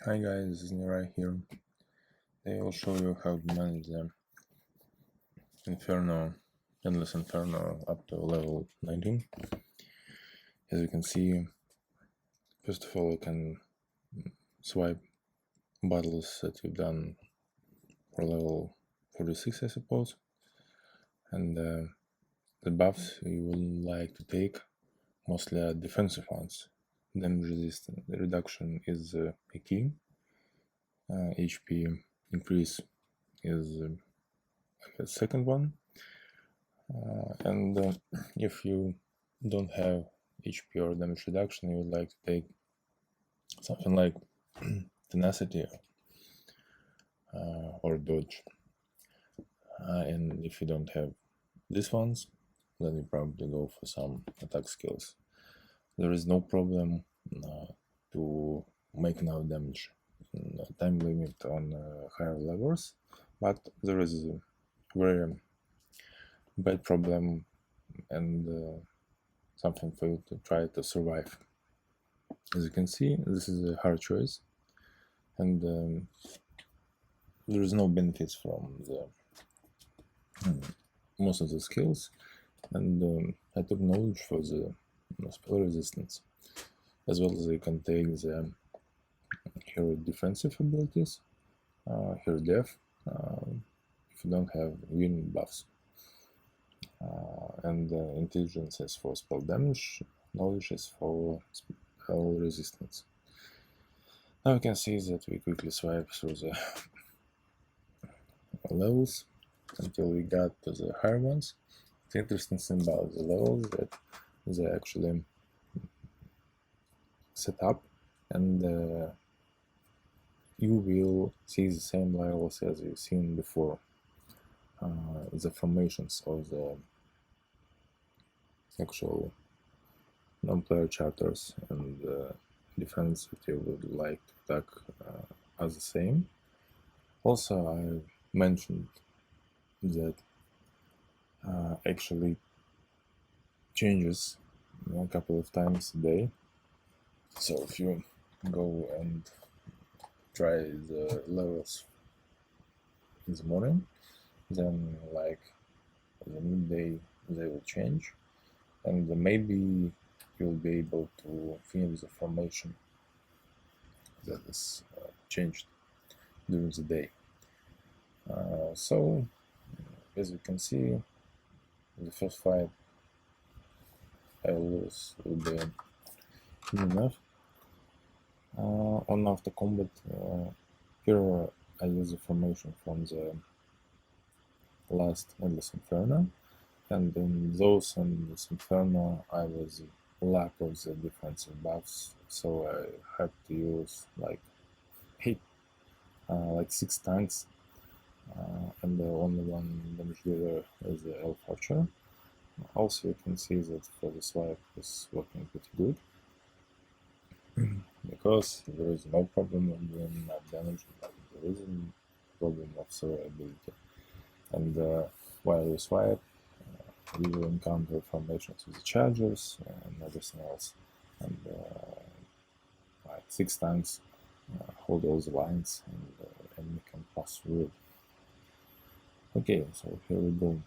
Hi guys, this is Nirai here. Today I'll show you how to manage the Inferno, Endless Inferno up to level 19. As you can see, first of all you can swipe battles that you've done for level 46, I suppose. And the buffs you would like to take mostly are defensive ones. Damage resistance reduction is a key. HP increase is the second one. And if you don't have HP or damage reduction, you would like to take something like tenacity or dodge. And if you don't have these ones, then you probably go for some attack skills. There is no problem to make enough damage in time limit on higher levels, but there is a very bad problem and something for you to try to survive. As you can see, this is a hard choice, and there is no benefits from the most of the skills, and I took knowledge for the spell resistance, as well as you can take the hero defensive abilities, hero def, if you don't have win buffs. And intelligence is for spell damage, knowledge is for spell resistance. Now you can see that we quickly swipe through the levels until we got to the higher ones. The interesting thing about the levels that they actually set up, and you will see the same levels as you've seen before. The formations of the actual non-player charters and defense that you would like to attack are the same. Also, I mentioned that actually changes a couple of times a day. So if you go and try the levels in the morning, then like the midday they will change, and maybe you'll be able to finish the formation that is changed during the day. So as you can see, the first fight I lose will be good enough. On after combat, here I use the formation from the last Endless Inferno, and in those Endless Inferno I was lack of the defensive buffs, so I had to use like 6 tanks, and the only one damage dealer is the Elf Archer. Also you can see that for the swipe is working pretty good, because there is no problem of doing enough damage, but there is a problem of survivability. And while you swipe, you will encounter formations with the chargers and everything else. And like 6 tanks hold all the lines, and enemy can pass through. Okay, so here we go.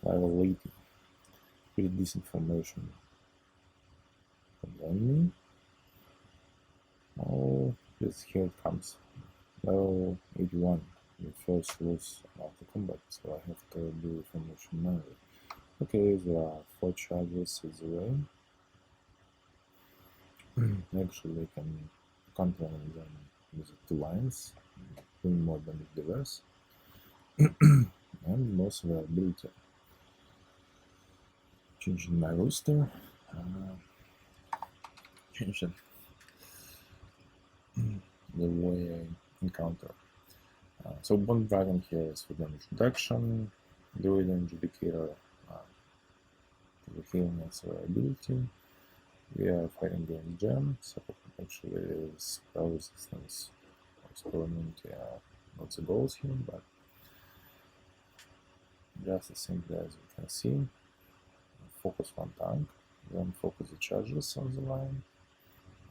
Level 80. Pretty decent formation from the enemy. Oh, yes, here it comes. Level 81. We first lose after combat, so I have to do formation manually. Okay, there are 4 charges in the way. Actually, I can counter them with 2 lines, doing more damage diverse, and more survivability. Changing my roster, change the way I encounter. So Bone Dragon here is for damage reduction, Druid and Judicator for the healing and survivability. We are fighting against Gem, so actually spell resistance or spell immunity are not the goals here, but just as simply as you can see, focus 1 tank, then focus the charges on the line,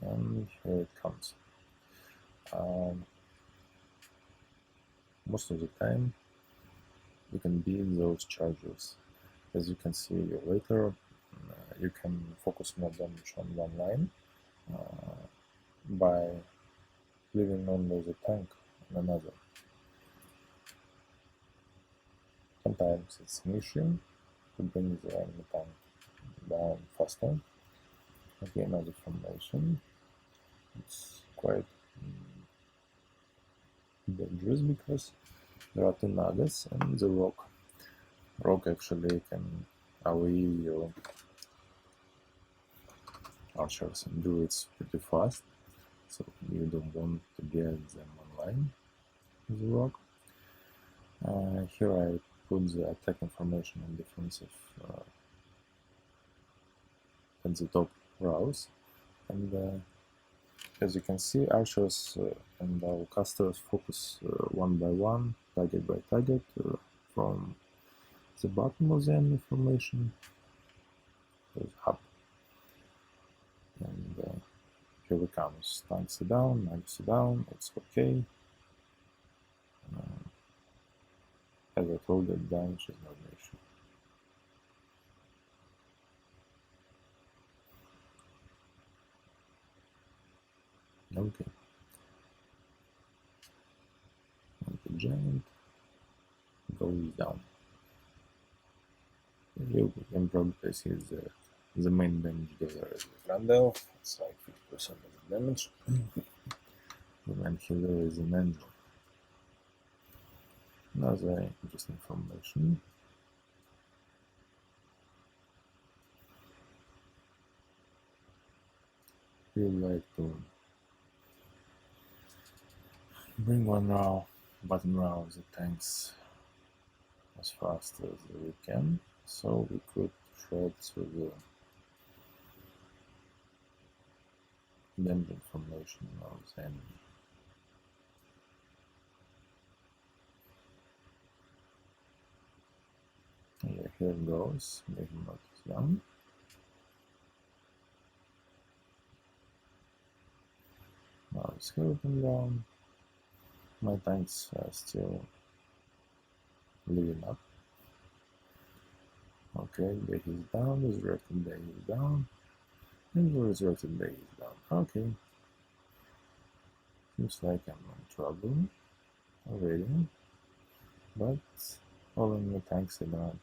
and here it comes. Most of the time you can beat those charges. As you can see later, you can focus more damage on one line by leaving only the tank on another. Sometimes it's an issue to bring the enemy tank down faster. Okay, another formation. It's quite dangerous because there are two nagas and the rock. Rock actually can AoE your archers and druids pretty fast, so you don't want to get them online with the rock. Here I put the attack information and defensive at the top rows, and as you can see, archers and our casters focus one by one, target by target, from the bottom of the enemy formation to the hub. And here we come. Tanks are down, nagas are down, it's okay. As I told you, damage is not an issue. Okay. And the giant goes down. You can probably see the main damage dealer is the Grandel. It's like 50% of the damage. The main healer is an angel. Another interesting formation. We would like to bring one row, bottom row of the tanks as fast as we can, so we could shred through the damage information of the enemy. Yeah, here it goes, Behemoth is down. Now the skeleton down. My tanks are still living up. Okay, Behe is down, resurrected Behe is down, and the resurrected Behe is down. Okay. Seems like I'm in trouble already, but all of my tanks are down.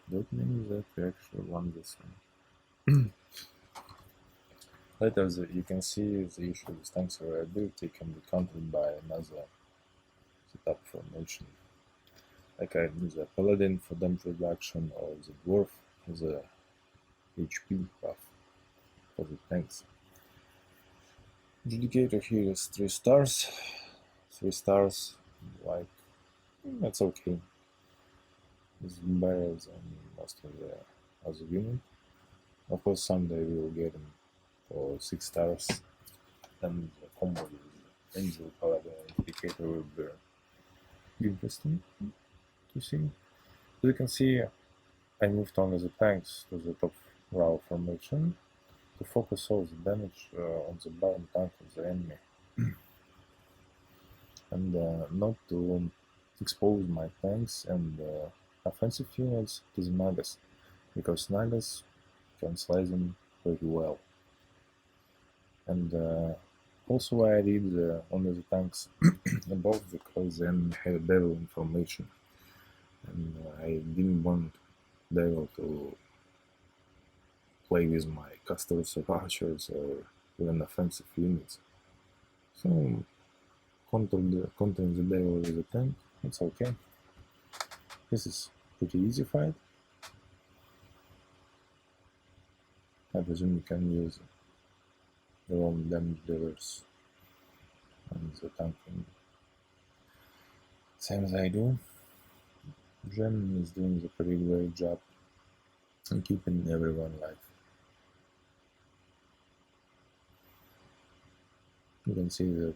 That means that we actually won this one. Later, you can see the issue with tanks reliability can be countered by another setup formation. Like I use the paladin for damage reduction, or the dwarf for the HP buff for the tanks. Judicator here is 3 stars. 3 stars, like, that's okay. It's better than most of the other unit. Of course, someday we will get him for 6 stars, and the combo with Angel Paladin Indicator will be interesting to see. As you can see, I moved on as the tanks to the top row formation to focus all the damage on the bottom tank of the enemy, and not to expose my tanks and offensive units to the nagas, because nagas can slice them pretty well. And also I read only the tanks above, because then I had devil information, and I didn't want devil to play with my casters or archers or even offensive units. So contering the devil with a tank, it's okay. This is pretty easy fight. I presume you can use your own damage dealers and the tanking, same as I do. Gem is doing a pretty great job in keeping everyone alive. You can see that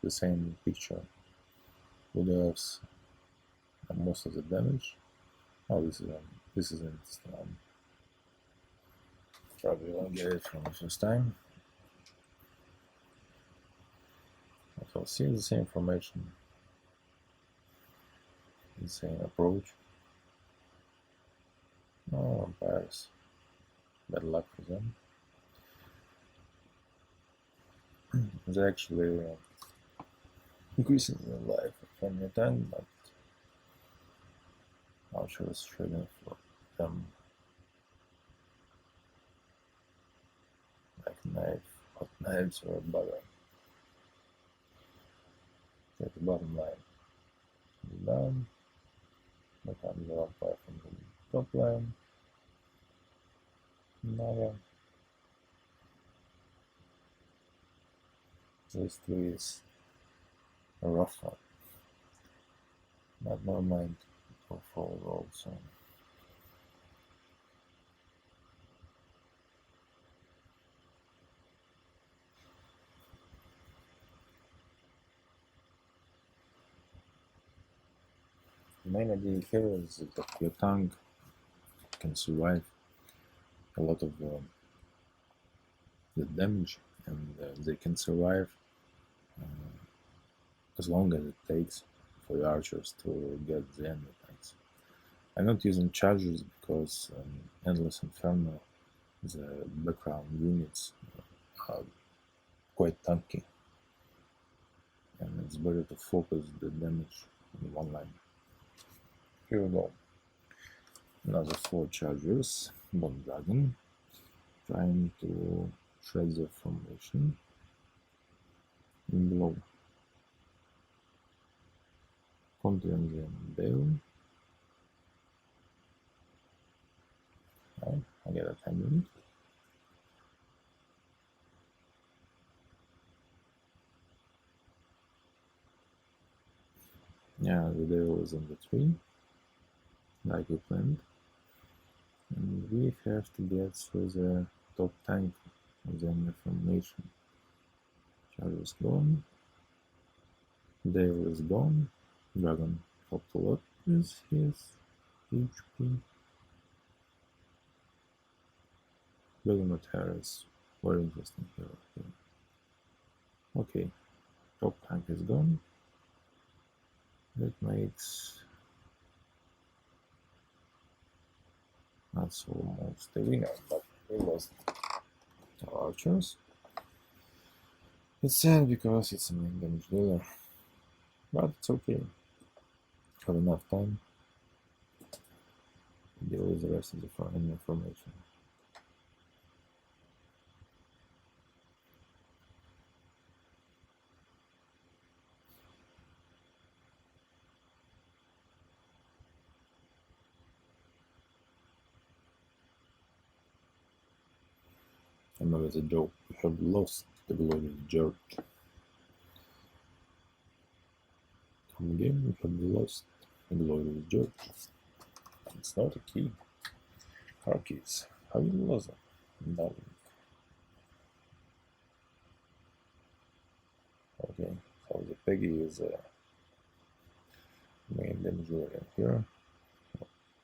the same picture with elves and most of the damage. Oh, this is an interesting one. Probably won't get it from the first time. But we'll see the same formation, the same approach. No vampires. Bad luck for them. They actually increasing the life from your time, but Archer is trading for them like hot knives or butter. At the bottom line. Down. Become the vampire from the top line. Naga. This three is a rough one. But never mind. Go forward also. The main idea here is that your tongue can survive a lot of the damage, and they can survive as long as it takes for the archers to get the enemy tanks. I'm not using chargers because Endless Inferno, the background units are quite tanky, and it's better to focus the damage in one line. Here we go. Another 4 chargers, Bone Dragon, trying to shred the formation in below. Countering the Bale. Right, I get a 10 minute. Yeah, the Devil is in the tree, like we planned. And we have to get through the top tank of the enemy formation. Charger is gone. Devil is gone. Dragon helped a lot with his HP. Dragon Harris, very interesting hero here. Okay, top tank is gone. That makes us almost a winner, but we lost our archers. It's sad because it's a main damage dealer, but it's okay. Have enough time to deal with the rest of the enemy formation. Remember the joke, we have lost the glory of George. Come again, we have lost the glory of George. It's not a key. Car keys. How you lose them? Darling. Okay, so the pegy is a main damage area here.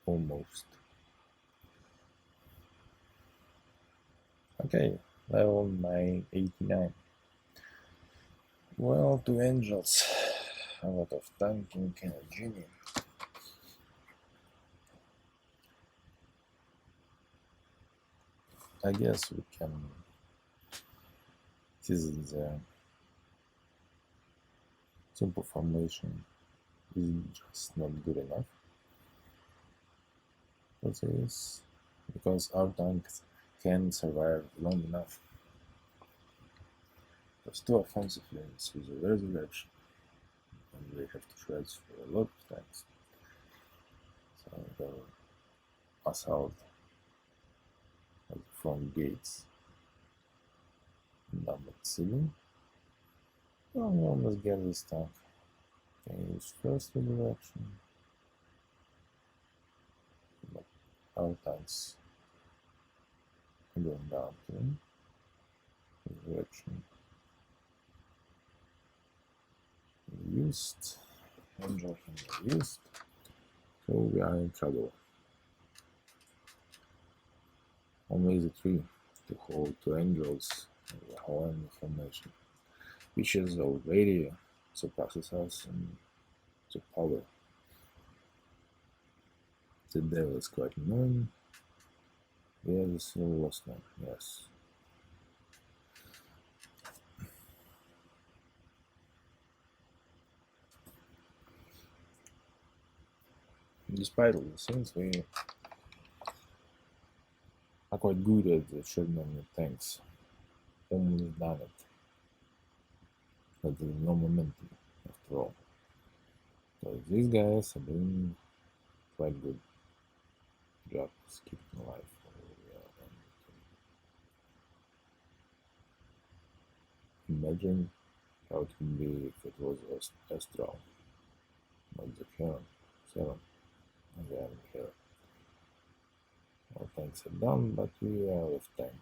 Almost. Okay, level 989. Well, 2 angels, a lot of tanking and a genie. I guess we can season the simple formation is just not good enough for this, because our tanks can survive long enough. There's 2 offensive units with a resurrection, and they have to shred for a lot of tanks. So they'll pass out at the front gates and down the ceiling. Well, we almost get this tank. Can use first resurrection, but our tanks are going down to him. Resurrection used, angel used, so we are in trouble. Only the 3 to hold two angels in the Hawaiian formation, which is already surpasses us in the power. The devil is quite annoying. Yeah, this is the last one, yes. Despite all the things, we are quite good at the shooting tanks. Almost done it. But there is no momentum after all. So these guys are doing quite good job keeping alive. Imagine how it would be if it was Astral, not the Heron 7, and the Iron Heron. All tanks are done, but we are out of time.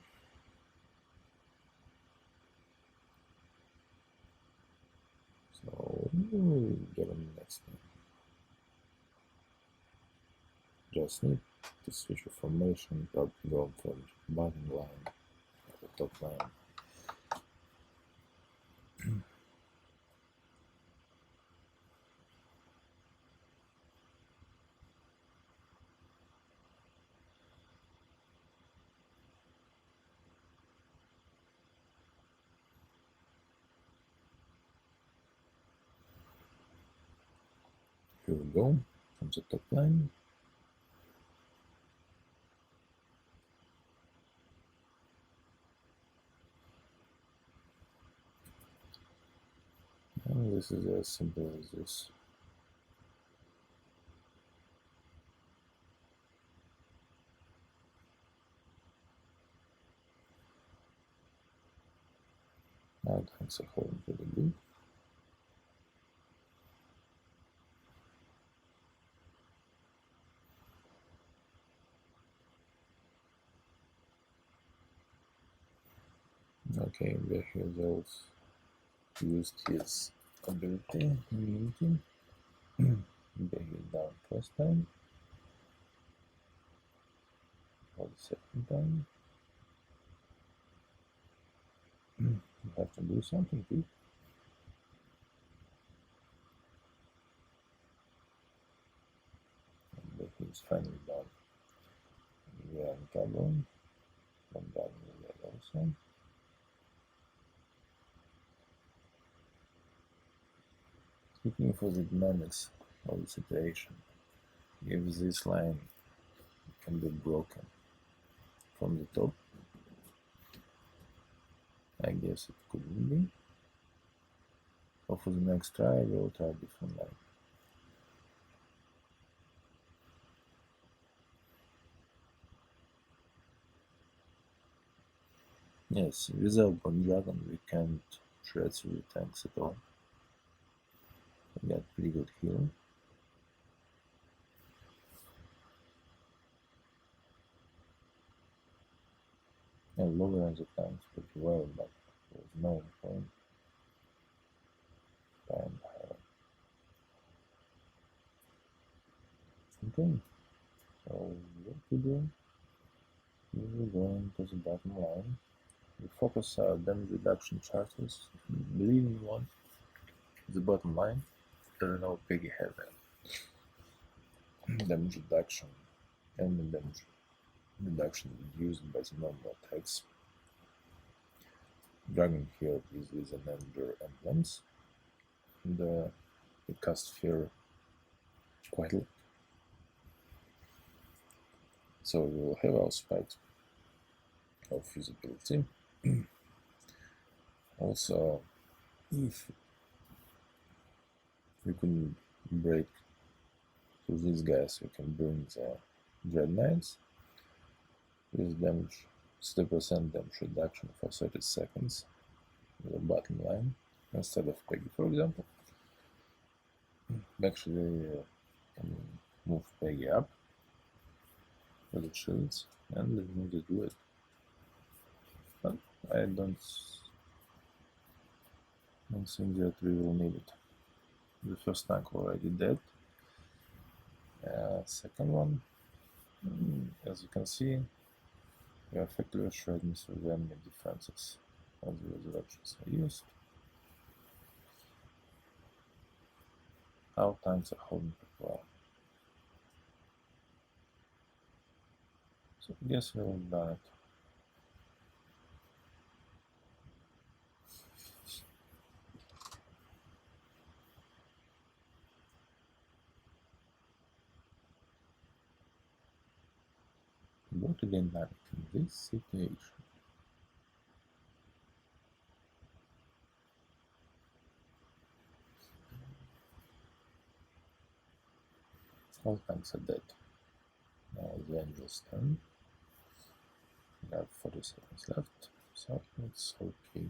So we'll get on the next one. Just need to switch the formation, probably go from bottom line to the top line. Here we go, from the top line. And this is as simple as this. Now tanks are holding pretty good. Okay, Behezels used his ability immunity. Behe down first time. For the second time. You have to do something too. And Behe is finally done. We are in trouble. From down the also. Looking for the dynamics of the situation. If this line can be broken from the top, I guess it couldn't be. Or for the next try, we'll try a different line. Yes, without Bone Dragon we can't shred through the tanks at all. We got pretty good healing. And lower on the tanks pretty well, but there's no point. And okay, so what we do? We go into the bottom line. We focus our damage reduction charters. Believe me, one, the bottom line. There are no pegy header. Damage reduction and the damage reduction reduced by the normal attacks. Dragon here is with the manager emblems. And it casts fear quite a lot. So we will have our spikes of visibility. Also, if we can break through these guys, we can bring the Dread Knights with damage 60% damage reduction for 30 seconds with the bottom line instead of pegy, for example. Actually, can move pegy up with the shields and remove the druid. But I don't think that we will need it. The first tank already dead. Second one, as you can see, You effectively shred me through the enemy defenses as the resurrections are used. Our tanks are holding pretty well. So I guess we'll done it. What a dynamic in this situation. All tanks are dead. Now the angel's turn. We have 40 seconds left, so it's okay.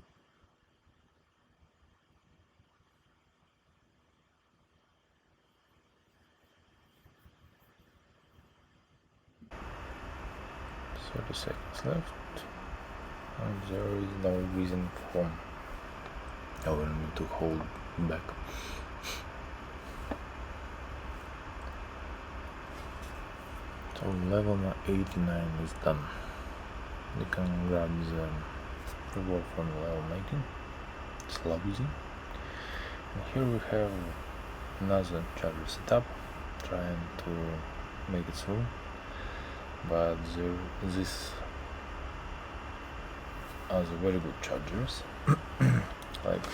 "30 seconds left, and there is no reason for our enemy to hold back. So level 89 is done. You can grab the reward from level 19. It's easy. And here we have another charger setup, trying to make it through, but these are the very good chargers. Like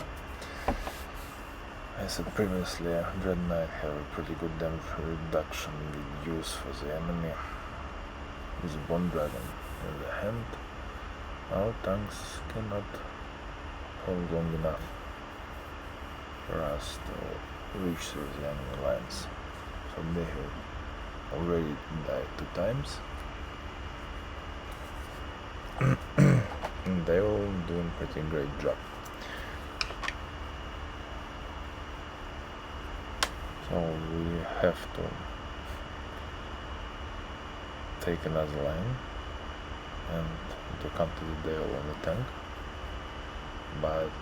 I said previously, Dread Knight have a pretty good damage reduction with use for the enemy. With the Bone Dragon in the hand, our tanks cannot hold long enough for us to reach through the enemy lines. So they have already died 2 times. And they're all doing pretty great job. So we have to take another line and to counter the Dale on the tank, but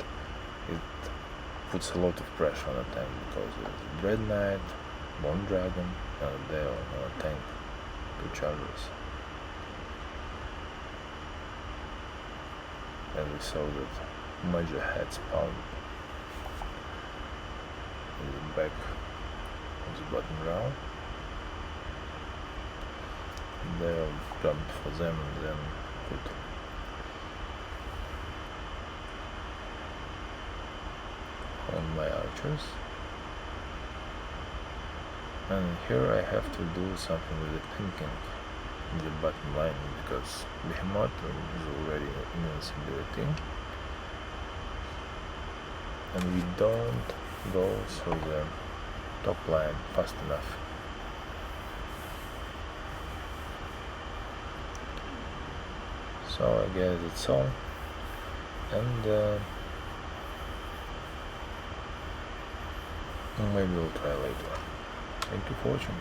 it puts a lot of pressure on the tank because there's Dread Knight, Bone Dragon, and a Dale on the tank, 2 chargers. And we saw that major had spawned in the back of the bottom row. They'll jump for them and then put on my archers. And here I have to do something with the tanking in the bottom line because Behemoth is already invincibility and we don't go through the top line fast enough. So I guess that's all, and maybe we'll try later. Thank you for watching.